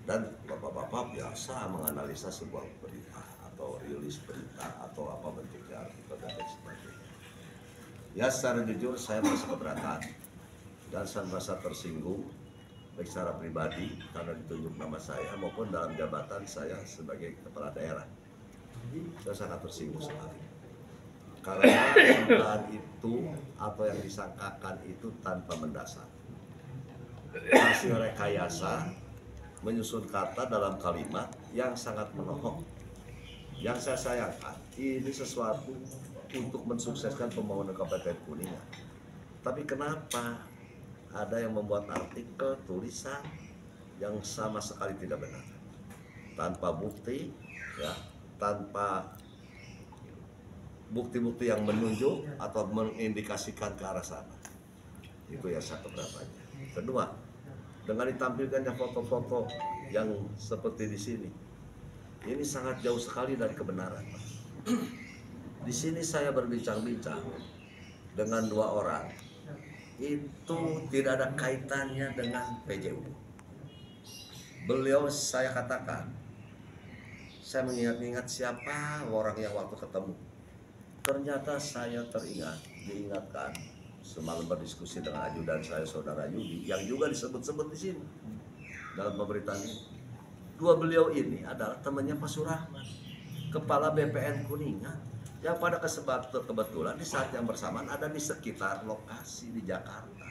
Dan bapak-bapak biasa menganalisa sebuah berita atau rilis berita atau apa bentuknya artikel dan lain sebagainya. Ya secara jujur saya merasa keberatan dan saya merasa tersinggung baik secara pribadi karena ditunjuk nama saya maupun dalam jabatan saya sebagai kepala daerah. Saya sangat tersinggung sekali. Karena dugaan itu atau yang disangkakan itu tanpa mendasar. Hasil rekayasa menyusun kata dalam kalimat yang sangat menohok. Yang saya sayangkan, ini sesuatu untuk mensukseskan pembangunan Kabupaten Kuningan. Tapi kenapa ada yang membuat artikel, tulisan yang sama sekali tidak benar, tanpa bukti, ya, tanpa bukti-bukti yang menunjuk atau mengindikasikan ke arah sana. Itu yang saya keberatannya. Kedua, dengan ditampilkannya foto-foto yang seperti di sini, ini sangat jauh sekali dari kebenaran. Di sini saya berbincang-bincang dengan dua orang, itu tidak ada kaitannya dengan PJU. Beliau saya katakan, saya mengingat-ingat siapa orang yang waktu ketemu. Ternyata saya diingatkan semalam berdiskusi dengan ajudan saya saudara Yudi yang juga disebut-sebut di sini dalam pemberitaan ini. Dua beliau ini adalah temannya Pak Surahman, kepala BPN Kuningan, yang pada kebetulan di saat yang bersamaan ada di sekitar lokasi di Jakarta.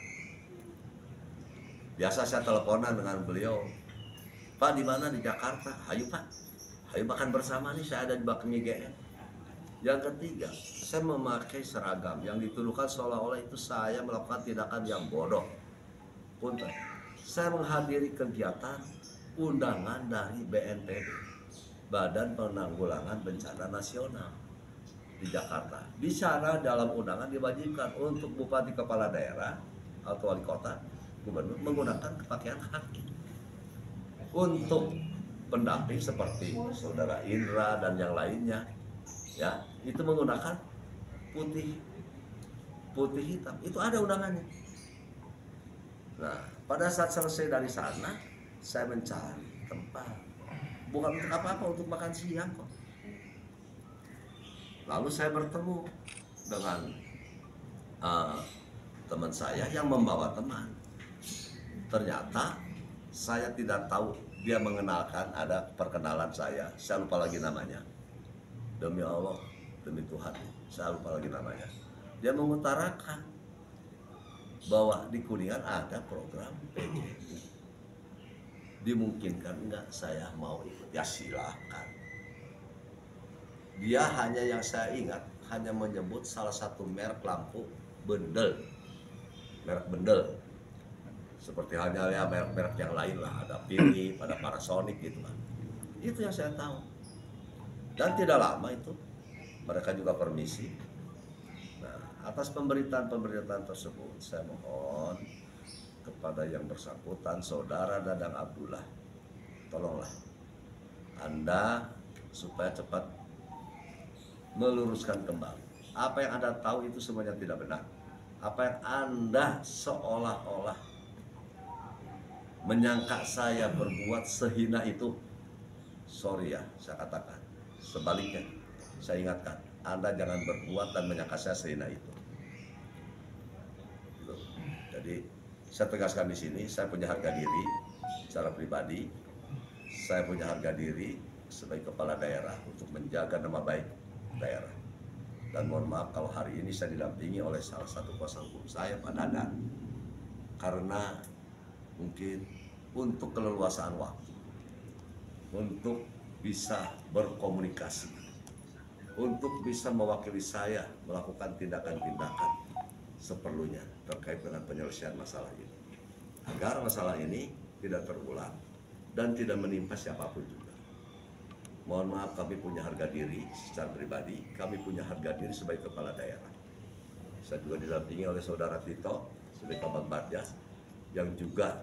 Biasa saya teleponan dengan beliau, Pak di mana di Jakarta? Ayo Pak, ayo makan bersama nih, saya ada di belakang IGN. Yang ketiga, saya memakai seragam yang dituduhkan seolah-olah itu saya melakukan tindakan yang bodoh. Punten, saya menghadiri kegiatan undangan dari BNPB, Badan Penanggulangan Bencana Nasional di Jakarta. Di sana dalam undangan diwajibkan untuk bupati kepala daerah atau wali kota, gubernur menggunakan pakaian khaki. Untuk pendamping seperti saudara Indra dan yang lainnya, ya itu menggunakan putih hitam. Itu ada undangannya. Nah, pada saat selesai dari sana, saya mencari tempat, bukan untuk apa-apa, untuk makan siang kok. Lalu saya bertemu dengan teman saya yang membawa teman. Ternyata saya tidak tahu dia mengenalkan, ada perkenalan saya lupa lagi namanya. Demi Allah, demi Tuhan, saya lupa lagi namanya. Dia mengutarakan bahwa di Kuningan ada program PJU. Dimungkinkan enggak saya mau ikut? Ya silahkan. Dia hanya, yang saya ingat, hanya menyebut salah satu merek lampu Bendel. Merek Bendel. Seperti halnya ya merek-merek yang lain lah, ada Philips, ada Panasonic gitu kan. Itu yang saya tahu. Dan tidak lama itu mereka juga permisi. Nah, atas pemberitaan tersebut saya mohon kepada yang bersangkutan, saudara Dadang Abdullah, tolonglah Anda supaya cepat meluruskan kembali. Apa yang Anda tahu itu semuanya tidak benar. Apa yang Anda seolah-olah menyangka saya berbuat sehina itu, sorry ya saya katakan. Sebaliknya, saya ingatkan, Anda jangan berbuat dan menyangka saya sehina itu. Jadi, saya tegaskan di sini, saya punya harga diri secara pribadi. Saya punya harga diri sebagai kepala daerah untuk menjaga nama baik daerah. Dan mohon maaf kalau hari ini saya didampingi oleh salah satu kuasa hukum saya, Pak Dadan. Karena mungkin untuk keleluasaan waktu, untuk bisa berkomunikasi, untuk bisa mewakili saya melakukan tindakan-tindakan seperlunya terkait dengan penyelesaian masalah ini, agar masalah ini tidak terulang dan tidak menimpa siapapun juga. Mohon maaf, kami punya harga diri secara pribadi, kami punya harga diri sebagai kepala daerah. Saya juga didampingi oleh saudara Tito sebagai Kabag Barjas yang juga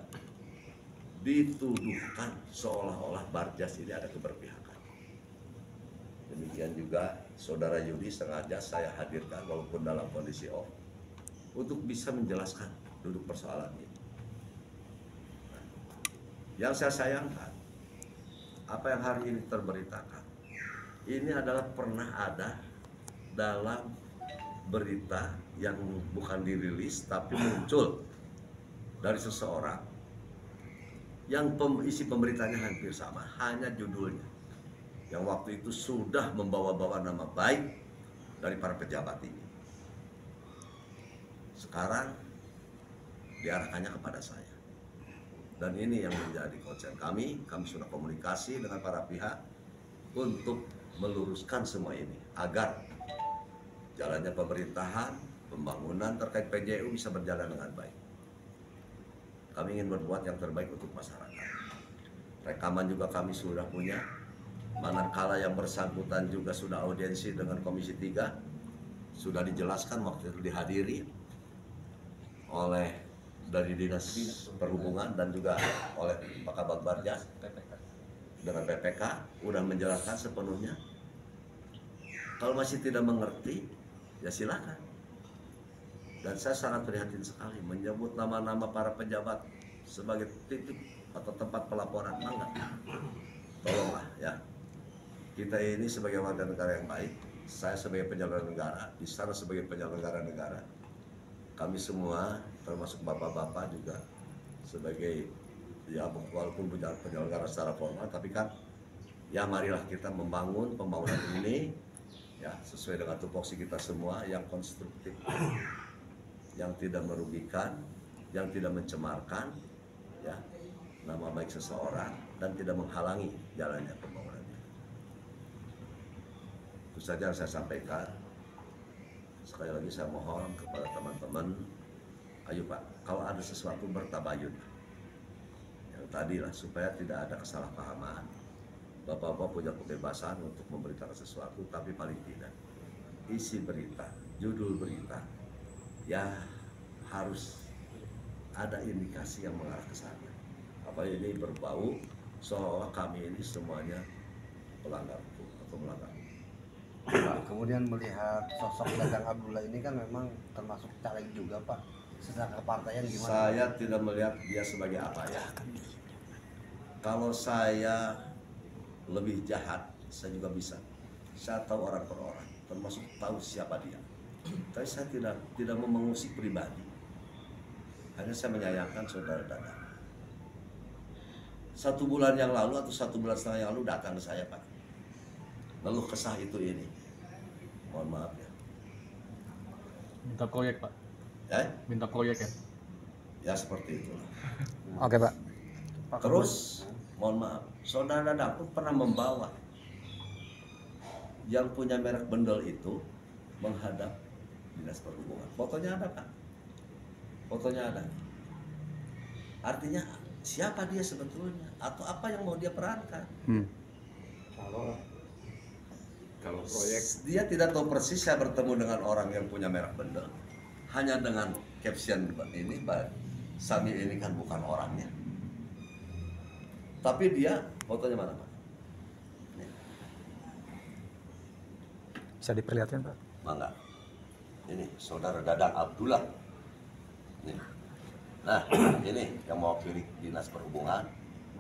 dituduhkan seolah-olah Barjas ini ada keberpihakan. Demikian juga saudara Yudi sengaja saya hadirkan walaupun dalam kondisi off untuk bisa menjelaskan duduk persoalan ini. Nah, yang saya sayangkan, apa yang hari ini terberitakan, ini adalah pernah ada dalam berita yang bukan dirilis tapi muncul dari seseorang yang isi pemberitanya hampir sama, hanya judulnya yang waktu itu sudah membawa-bawa nama baik dari para pejabat ini. Sekarang diarahkannya kepada saya. Dan ini yang menjadi concern kami sudah komunikasi dengan para pihak untuk meluruskan semua ini agar jalannya pemerintahan, pembangunan terkait PJU bisa berjalan dengan baik. Kami ingin berbuat yang terbaik untuk masyarakat. Rekaman juga kami sudah punya. Manakala yang bersangkutan juga sudah audiensi dengan Komisi 3, sudah dijelaskan waktu itu dihadiri oleh dari Dinas Perhubungan dan juga oleh Pak Kabag Barjas dengan PPK, udah menjelaskan sepenuhnya. Kalau masih tidak mengerti, ya silakan. Dan saya sangat prihatin sekali menyebut nama-nama para pejabat sebagai titik atau tempat pelaporan. Enggak. Tolonglah ya. Kita ini sebagai warga negara yang baik, saya sebagai penyelenggara negara, di sana sebagai penyelenggara negara. Kami semua termasuk bapak-bapak juga sebagai ya walaupun penyelenggara secara formal, tapi kan ya marilah kita membangun pembangunan ini ya sesuai dengan tupoksi kita semua yang konstruktif, yang tidak merugikan, yang tidak mencemarkan ya nama baik seseorang dan tidak menghalangi jalannya pembangunan. Itu saja yang saya sampaikan. Sekali lagi saya mohon kepada teman-teman, ayo Pak, kalau ada sesuatu bertabayun. Yang tadi lah, supaya tidak ada kesalahpahaman. Bapak-bapak punya kebebasan untuk memberitakan sesuatu, tapi paling tidak isi berita, judul berita, ya harus ada indikasi yang mengarah ke sana. Apalagi ini berbau seolah kami ini semuanya pelanggar hukum atau melanggar. Pak, kemudian melihat sosok Dadang Abdullah ini kan memang termasuk caleg juga Pak. Secara kepartaian gimana? Saya tidak melihat dia sebagai apa ya. Kalau saya lebih jahat, saya juga bisa. Saya tahu orang per orang, termasuk tahu siapa dia. Tapi saya tidak mau mengusik pribadi. Hanya saya menyayangkan saudara Dadang. 1 bulan yang lalu atau 1 bulan setengah yang lalu datang ke saya Pak. Lalu kesah itu ini, mohon maaf ya. Minta proyek Pak. Minta proyek ya. Ya seperti itulah. Oke Pak. Terus, mohon maaf, saudara Dadang pun pernah membawa yang punya merek bendel itu menghadap Dinas Perhubungan. Fotonya ada Pak. Fotonya ada. Artinya siapa dia sebetulnya atau apa yang mau dia perankan? Kalau proyek Dia tidak tahu persis saya bertemu dengan orang yang punya merek bendel. Hanya dengan caption ini, Sami ini kan bukan orangnya. Tapi dia, fotonya mana Pak? Ini. Bisa diperlihatkan Pak? Mangga. Ini saudara Dadang Abdullah. Ini. Nah, ini yang mewakili Dinas Perhubungan.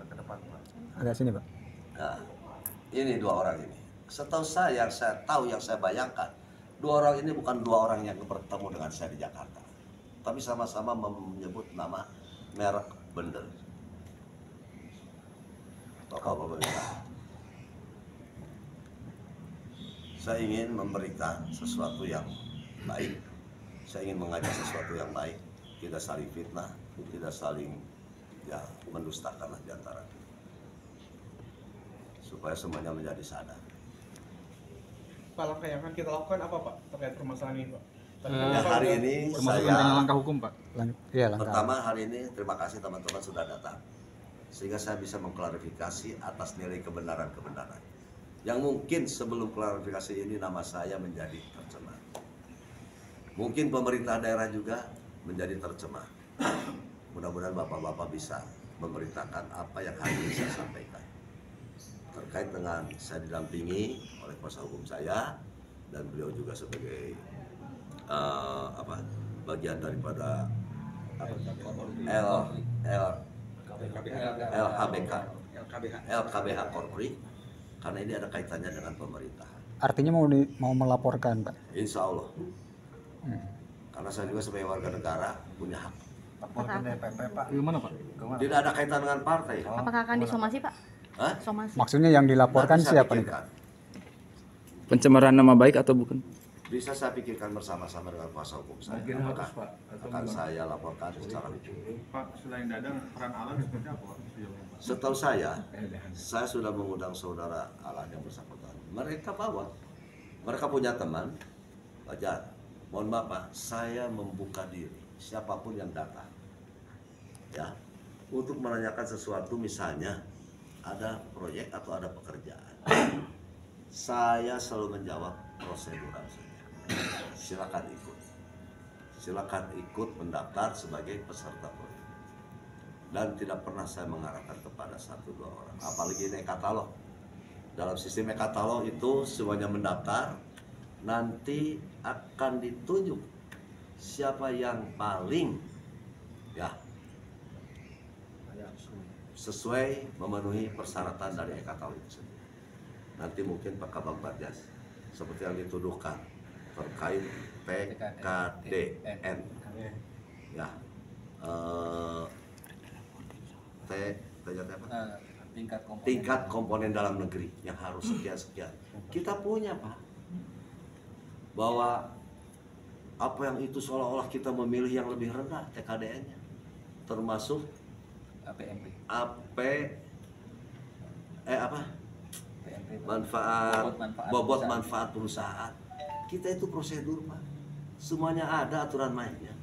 Ke depan Pak. Agak sini Pak. Nah, ini 2 orang ini. Setahu saya, yang saya tahu, yang saya bayangkan, 2 orang ini bukan 2 orang yang bertemu dengan saya di Jakarta, tapi sama-sama menyebut nama merek bendel. Bapak-bapak, saya ingin memberikan sesuatu yang baik, saya ingin mengajak sesuatu yang baik, tidak saling fitnah, tidak saling ya mendustakanlah di antara kita, supaya semuanya menjadi sadar. Pak, langkah yang akan kita lakukan apa Pak terkait permasalahan ini Pak? Ya, hari ini Termasuk saya langkah hukum Pak. Iya langkah. pertama hari ini terima kasih teman-teman sudah datang sehingga saya bisa mengklarifikasi atas nilai kebenaran-kebenaran yang mungkin sebelum klarifikasi ini nama saya menjadi tercemar. Mungkin pemerintah daerah juga menjadi tercemar. Mudah-mudahan bapak-bapak bisa memberitakan apa yang hari ini saya sampaikan terkait dengan saya didampingi oleh kuasa hukum saya dan beliau juga sebagai bagian daripada LHBK LKBH Korpri, karena ini ada kaitannya dengan pemerintahan. Artinya mau melaporkan, Pak. Insya Allah. Karena saya juga sebagai warga negara punya hak. Laporkan DPP Pak. Gimana Pak? Kemana? Tidak ada kaitan dengan partai. Oh, Apakah akan disomasi, Pak? Hah? Somasi. Maksudnya yang dilaporkan Nanti saya siapa nih, Pak? pikirkan. Pencemaran nama baik atau bukan? Bisa saya pikirkan bersama-sama dengan kuasa hukum saya. Mungkin harus, Apakah Pak, atau akan gimana? saya laporkan secara hukum. Pak, selain Dadang, peran Alan seperti apa? Pak? Setahu saya sudah mengundang saudara Alan yang bersangkutan. Mereka bawa, mereka punya teman. Wajar. Mohon maaf Pak, saya membuka diri siapapun yang datang, ya, untuk menanyakan sesuatu, misalnya ada proyek atau ada pekerjaan. Saya selalu menjawab prosedural saja. Silakan ikut mendaftar sebagai peserta proyek. Dan tidak pernah saya mengarahkan kepada 1-2 orang. Apalagi e-katalog. Dalam sistem e-katalog itu semuanya mendaftar, nanti akan ditunjuk siapa yang paling ya sesuai memenuhi persyaratan dari e-katalog itu sendiri. Nanti mungkin Pak Kabang Badjas seperti yang dituduhkan terkait PKDN, ya, tingkat komponen dalam negeri yang harus sekian. Kita punya Pak, bahwa apa yang itu seolah-olah kita memilih yang lebih rendah TKDN-nya, termasuk APMP. Bobot manfaat perusahaan. Kita itu prosedur Pak, semuanya ada aturan mainnya.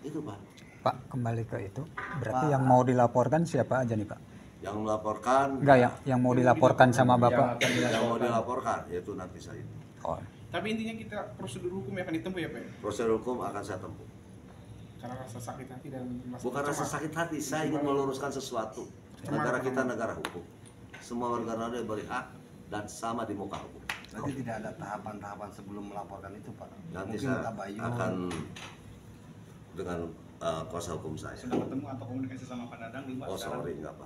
Itu Pak. Pak, kembali ke itu. Berarti yang mau dilaporkan siapa aja nih, Pak? Yang melaporkan, Enggak, yang mau dilaporkan sama Bapak. yang mau dilaporkan yaitu nanti saya. Oh, Tapi intinya kita prosedur hukum yang akan ditempuh ya Pak? Ya? Prosedur hukum akan saya tempuh. Karena rasa sakit hati dan rasa Bukan rasa cemas. sakit hati, saya ingin meluruskan sesuatu. Negara kita negara hukum. Semua warga negara diberi hak dan sama di muka hukum. Berarti tidak ada tahapan-tahapan sebelum melaporkan itu Pak. Nanti Mungkin saya tabayun. akan dengan kuasa hukum saya. Sudah ketemu atau komunikasi sama Pak Dadang belum Pak? Oh sorry, enggak Pak.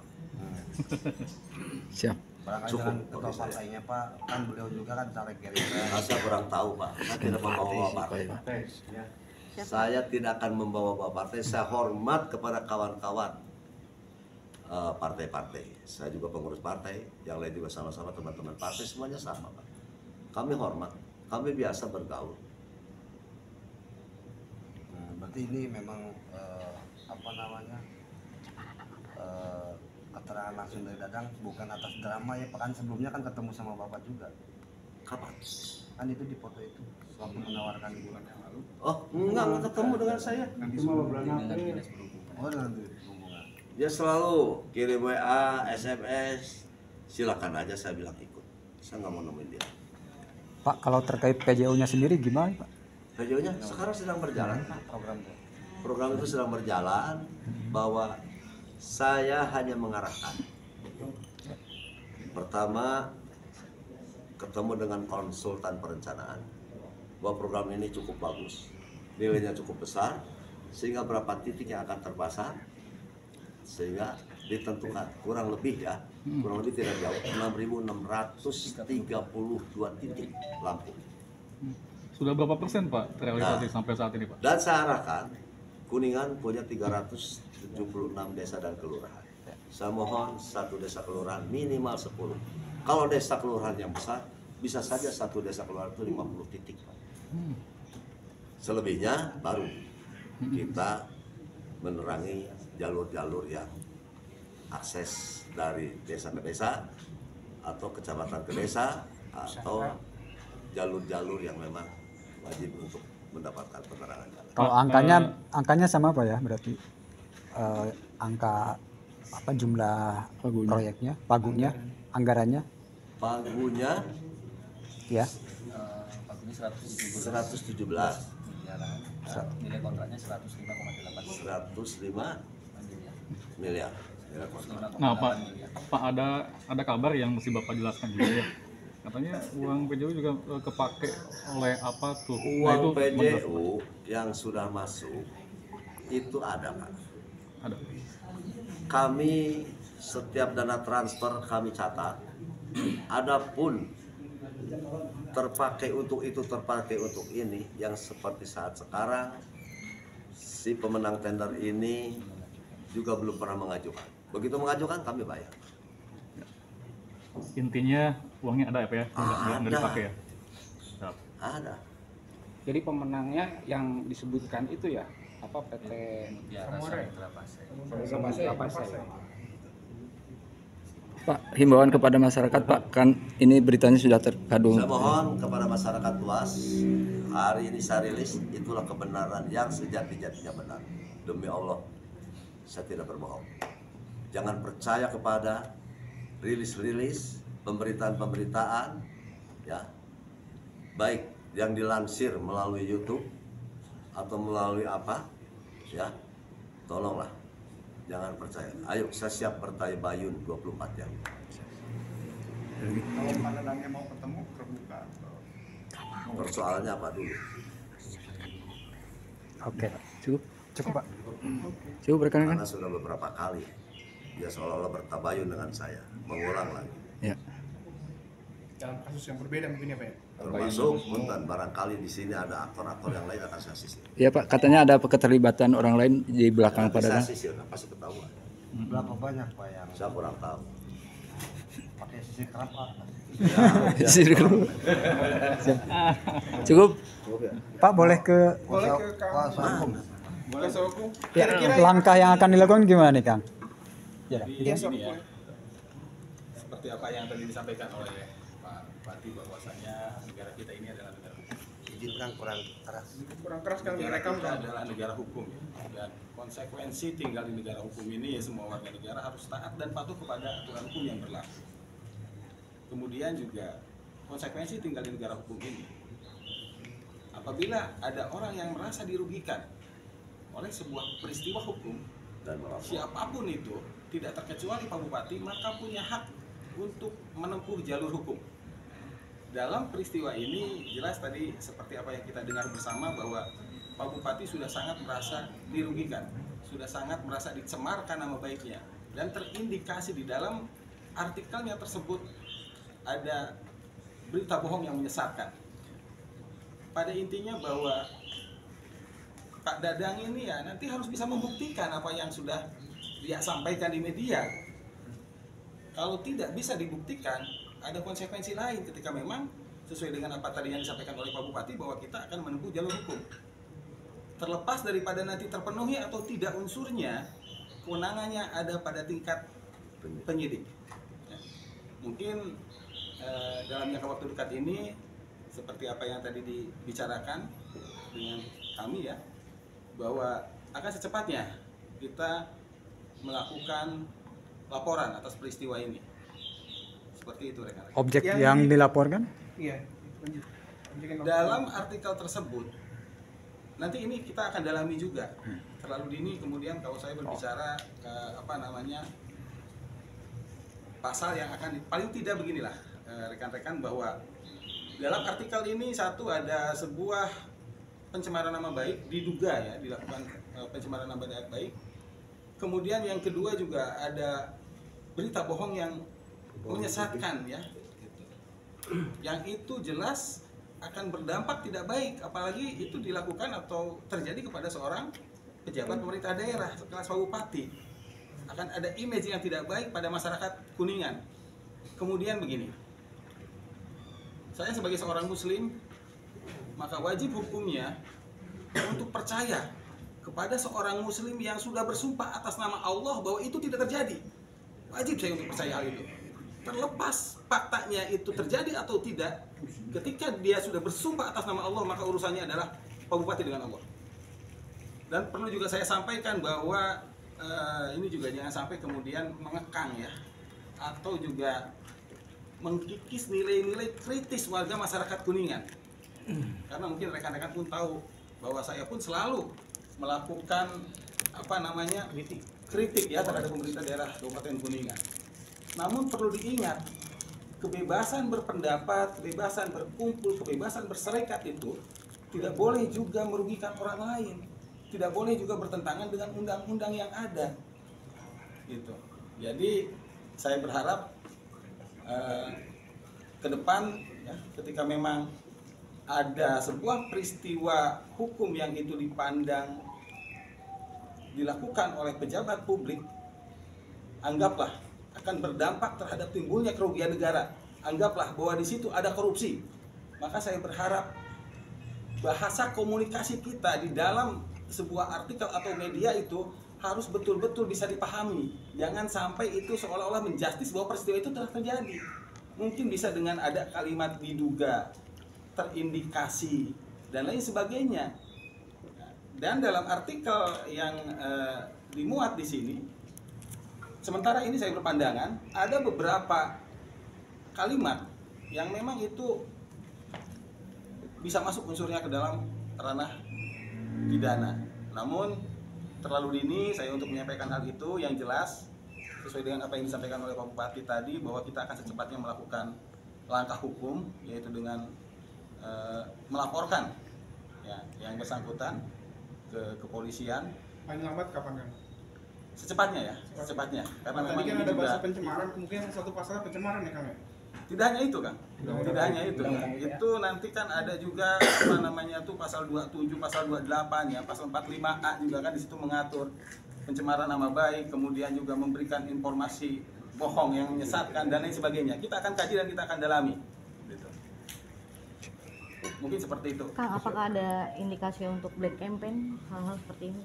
Siap. Barangkali Cukup dengan ketua bagi saya. partainya Pak, kan beliau juga kan caleg Gerindra. Saya kurang tahu Pak, saya tidak membawa partai. Saya tidak akan membawa partai, saya hormat kepada kawan-kawan partai-partai. Saya juga pengurus partai, yang lain juga sama-sama teman-teman partai, semuanya sama Pak. Kami hormat, kami biasa bergaul. Berarti ini memang keterangan langsung dari Dadang bukan atas drama ya Pak, kan sebelumnya kan ketemu sama Bapak juga. Kapan? Kan itu di foto itu waktu menawarkan bulan yang lalu. Oh, enggak ketemu dengan saya. Oh dengan hubungan. Dia selalu kirim WA, SMS, silakan aja saya bilang ikut. Saya nggak mau nemuin dia. Pak, kalau terkait PJO-nya sendiri gimana, Pak? Videonya sekarang sedang berjalan Pak. Program tuh. Program itu sedang berjalan, bahwa saya hanya mengarahkan. Pertama, ketemu dengan konsultan perencanaan bahwa program ini cukup bagus, nilainya cukup besar, sehingga berapa titik yang akan terpasang, sehingga ditentukan kurang lebih tidak jauh 6.632 titik lampu. Sudah berapa persen Pak terrealisasi sampai saat ini Pak? Dan saya arahkan, Kuningan punya 376 desa dan kelurahan. Saya mohon satu desa kelurahan minimal 10. Kalau desa kelurahan yang besar, bisa saja satu desa kelurahan itu 50 titik. Selebihnya baru kita menerangi jalur-jalur yang akses dari desa ke desa, atau kecamatan ke desa, atau jalur-jalur yang memang wajib untuk mendapatkan penerangan jalan. Kalau angkanya sama apa ya? Berarti angka apa jumlah proyeknya, pagunya, anggarannya? Pagunya Ya. Pagunya 117, nilai kontraknya 105,8 105 miliar. Nah Pak ada kabar yang mesti Bapak jelaskan juga ya. Katanya uang PJU juga kepake oleh apa tuh? Nah, Uang itu PJU yang sudah masuk itu ada Pak. ada. Kami setiap dana transfer kami catat. Adapun terpakai untuk itu, terpakai untuk ini, yang seperti saat sekarang si pemenang tender ini juga belum pernah mengajukan. Begitu mengajukan kami bayar. Intinya uangnya ada ya Pak ya? Nggak Ada. dipakai ya? Siap. Ada. Jadi pemenangnya yang disebutkan itu ya apa PT Samudra. Samudra Pasai. Pak, himbauan kepada masyarakat Pak, kan ini beritanya sudah terkadung. Saya mohon kepada masyarakat luas, hari ini saya rilis, itulah kebenaran yang sejati-jatinya benar. Demi Allah, saya tidak berbohong. Jangan percaya kepada rilis-rilis, pemberitaan-pemberitaan, ya, baik yang dilansir melalui YouTube atau melalui apa, ya, tolonglah. Jangan percaya. Ayo, saya siap bertabayun 24 jam. Kalau pandangannya mau ketemu terbuka. Persoalannya apa dulu? Oke, Cukup, cukup Pak. cukup rekan-rekan. Karena sudah beberapa kali dia seolah-olah bertabayun dengan saya, mengulang lagi. Ya. Dalam kasus yang berbeda mungkin ya Pak ya? Termasuk punten barangkali di sini ada aktor-aktor yang lain akan saya sisir. Iya Pak, katanya ada keterlibatan orang lain di belakang Nanti Pak saya Dadang. sisir, pasti ketahuan. Berapa banyak Pak yang Saya kurang tahu. pakai sisi kerap Pak? Cukup. Pak boleh ke Boleh ke Kang. Kuasa hukum. Boleh Soku. ya, Kira-kira langkah yang akan dilakukan gimana nih Kang? Ya, Iya Soku. ya, seperti apa yang tadi disampaikan oleh Pak Bupati bahwasanya negara kita ini adalah negara hukum. Izinkan kurang keras. Kurang keras kan Negara direkam kita kan? adalah negara hukum ya. Dan konsekuensi tinggal di negara hukum ini ya semua warga negara harus taat dan patuh kepada aturan hukum yang berlaku. Kemudian juga konsekuensi tinggal di negara hukum ini. Apabila ada orang yang merasa dirugikan oleh sebuah peristiwa hukum, Dan melapor. siapapun itu tidak terkecuali Pak Bupati, maka punya hak untuk menempuh jalur hukum. Dalam peristiwa ini jelas tadi seperti apa yang kita dengar bersama bahwa Pak Bupati sudah sangat merasa dirugikan, sudah sangat merasa dicemarkan nama baiknya, dan terindikasi di dalam artikelnya tersebut ada berita bohong yang menyesatkan. Pada intinya bahwa Pak Dadang ini ya nanti harus bisa membuktikan apa yang sudah dia sampaikan di media. Kalau tidak bisa dibuktikan, ada konsekuensi lain ketika memang sesuai dengan apa tadi yang disampaikan oleh Pak Bupati bahwa kita akan menempuh jalur hukum. Terlepas daripada nanti terpenuhi atau tidak unsurnya, kewenangannya ada pada tingkat penyidik. Ya. Mungkin dalam jangka waktu dekat ini seperti apa yang tadi dibicarakan dengan kami ya, bahwa akan secepatnya kita melakukan laporan atas peristiwa ini. Seperti itu rekan-rekan. objek yang dilaporkan? Iya. Lanjut. Lanjutin, Om. Dalam artikel tersebut nanti ini kita akan dalami juga. Terlalu dini kemudian kalau saya berbicara pasal yang akan paling tidak beginilah rekan-rekan, bahwa dalam artikel ini satu ada sebuah pencemaran nama baik diduga ya dilakukan pencemaran nama baik. Kemudian yang kedua juga ada berita bohong yang menyesatkan ya. Yang itu jelas akan berdampak tidak baik, apalagi itu dilakukan atau terjadi kepada seorang pejabat pemerintah daerah sekelas Pak Bupati. Akan ada image yang tidak baik pada masyarakat Kuningan. Kemudian begini, saya sebagai seorang muslim, maka wajib hukumnya untuk percaya kepada seorang muslim yang sudah bersumpah atas nama Allah bahwa itu tidak terjadi. Wajib saya untuk percaya hal itu. Terlepas faktanya itu terjadi atau tidak, ketika dia sudah bersumpah atas nama Allah, maka urusannya adalah Pak Bupati dengan Allah. Dan perlu juga saya sampaikan bahwa ini juga jangan sampai kemudian mengekang ya, atau juga mengkikis nilai-nilai kritis warga masyarakat Kuningan. Karena mungkin rekan-rekan pun tahu bahwa saya pun selalu melakukan kritik ya terhadap pemerintah daerah Kabupaten Kuningan. Namun perlu diingat, kebebasan berpendapat, kebebasan berkumpul, kebebasan berserikat itu tidak boleh juga merugikan orang lain, tidak boleh juga bertentangan dengan undang-undang yang ada. Gitu. Jadi saya berharap ke depan ya, ketika memang ada sebuah peristiwa hukum yang itu dipandang dilakukan oleh pejabat publik, anggaplah akan berdampak terhadap timbulnya kerugian negara, anggaplah bahwa di situ ada korupsi, maka saya berharap bahasa komunikasi kita di dalam sebuah artikel atau media itu harus betul-betul bisa dipahami. Jangan sampai itu seolah-olah menjustis bahwa peristiwa itu telah terjadi. Mungkin bisa dengan ada kalimat diduga, terindikasi, dan lain sebagainya. Dan dalam artikel yang dimuat di sini, sementara ini saya berpandangan ada beberapa kalimat yang memang itu bisa masuk unsurnya ke dalam ranah pidana. Namun terlalu dini saya untuk menyampaikan hal itu. Yang jelas sesuai dengan apa yang disampaikan oleh Pak Bupati tadi, bahwa kita akan secepatnya melakukan langkah hukum, yaitu dengan melaporkan ya, yang bersangkutan ke kepolisian. Paling lambat kapan kan? Secepatnya ya, secepatnya. Karena Tadi memang kan ini ada juga bahasa pencemaran, kemungkinan satu pasal pencemaran ya Kang ya? tidak hanya itu kan, tidak hanya itu kan. Itu nanti kan ada juga apa namanya tuh pasal 27, pasal 28 ya, pasal 45A juga kan di situ mengatur pencemaran nama baik, kemudian juga memberikan informasi bohong yang menyesatkan dan lain sebagainya. Kita akan kaji dan kita akan dalami. Gitu. Mungkin seperti itu. Kang, apakah ada indikasi untuk black campaign, hal-hal seperti ini?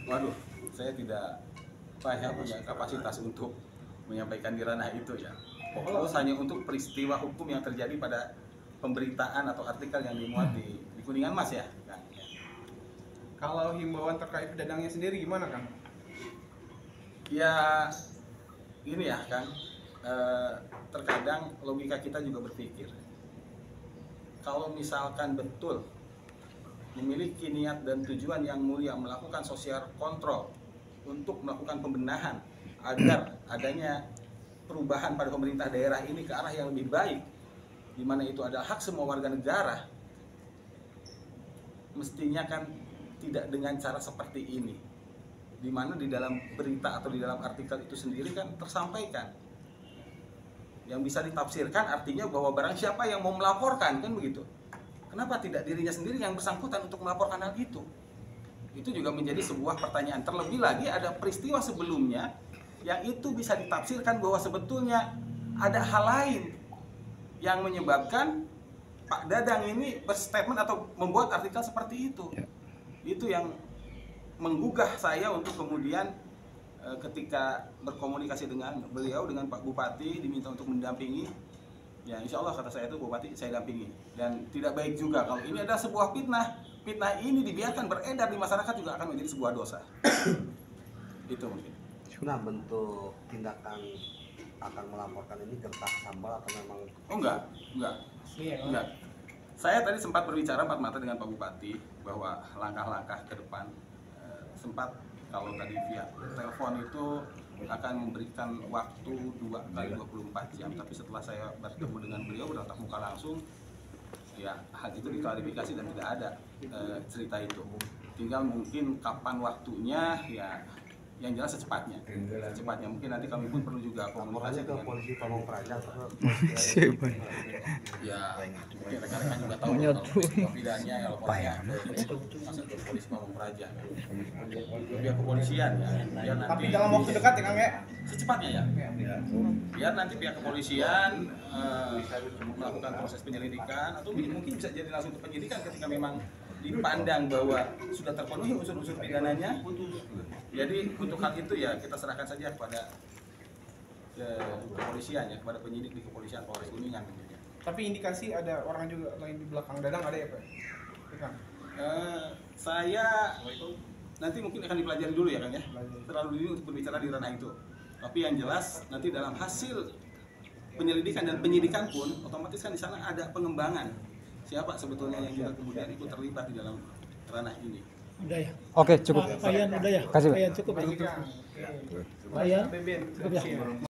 Waduh, saya tidak punya kapasitas untuk menyampaikan di ranah itu ya. Fokus hanya untuk peristiwa hukum yang terjadi pada pemberitaan atau artikel yang dimuat di Kuningan Mas ya. Kalau himbauan terkait pedagangnya sendiri gimana Kang? Ya, ini ya Kang, terkadang logika kita juga berpikir, kalau misalkan betul memiliki niat dan tujuan yang mulia melakukan social control untuk melakukan pembenahan agar adanya perubahan pada pemerintah daerah ini ke arah yang lebih baik, di mana itu adalah hak semua warga negara, mestinya kan tidak dengan cara seperti ini, di mana di dalam berita atau di dalam artikel itu sendiri kan tersampaikan yang bisa ditafsirkan artinya bahwa barang siapa yang mau melaporkan kan begitu. Kenapa tidak dirinya sendiri yang bersangkutan untuk melaporkan hal itu? Itu juga menjadi sebuah pertanyaan. Terlebih lagi ada peristiwa sebelumnya yang itu bisa ditafsirkan bahwa sebetulnya ada hal lain yang menyebabkan Pak Dadang ini berstatement atau membuat artikel seperti itu. Itu yang menggugah saya untuk kemudian ketika berkomunikasi dengan beliau, dengan Pak Bupati, diminta untuk mendampingi. Ya insya Allah kata saya itu Bupati saya dampingi. Dan tidak baik juga kalau ini ada sebuah fitnah. Fitnah ini dibiarkan beredar di masyarakat juga akan menjadi sebuah dosa. Itu mungkin. Nah, bentuk tindakan akan melaporkan ini gertak sambal atau memang? Oh enggak. Saya tadi sempat berbicara empat mata dengan Pak Bupati bahwa langkah-langkah ke depan sempat kalau tadi via telepon itu akan memberikan waktu 2x24 jam, tapi setelah saya bertemu dengan beliau bertatap muka langsung, ya hal itu diklarifikasi dan tidak ada cerita itu. Tinggal mungkin kapan waktunya ya. Yang jelas secepatnya, mungkin nanti kami pun perlu juga komunikasi ke dengan polisi Pamong Praja. Ya, mungkin rekan-rekan juga tahu kalau pidannya ya laporannya masuk ke polisi Pamong Praja, pihak kepolisian ya. Biar nanti Tapi dalam waktu dekat ya Kang ya? secepatnya ya. Biar nanti pihak kepolisian melakukan proses penyelidikan atau mungkin bisa jadi langsung ke penyidikan ketika memang dipandang bahwa sudah terpenuhi unsur-unsur pidananya. Jadi untuk hal itu ya kita serahkan saja kepada kepolisian ya, kepada penyidik di kepolisian Polres Kuningan. Tapi indikasi ada orang juga lain di belakang Dadang ada ya Pak? Kang? Saya nanti mungkin akan dipelajari dulu ya Kang ya. Terlalu dini untuk berbicara di ranah itu. Tapi yang jelas nanti dalam hasil penyelidikan dan penyidikan pun otomatis kan di sana ada pengembangan siapa sebetulnya yang juga kemudian ikut terlibat di dalam ranah ini. Udah ya. Oke, cukup. Pak Yan udah ya. Kasih, Pak. Pak Yan cukup ya. Pak Yan cukup ya.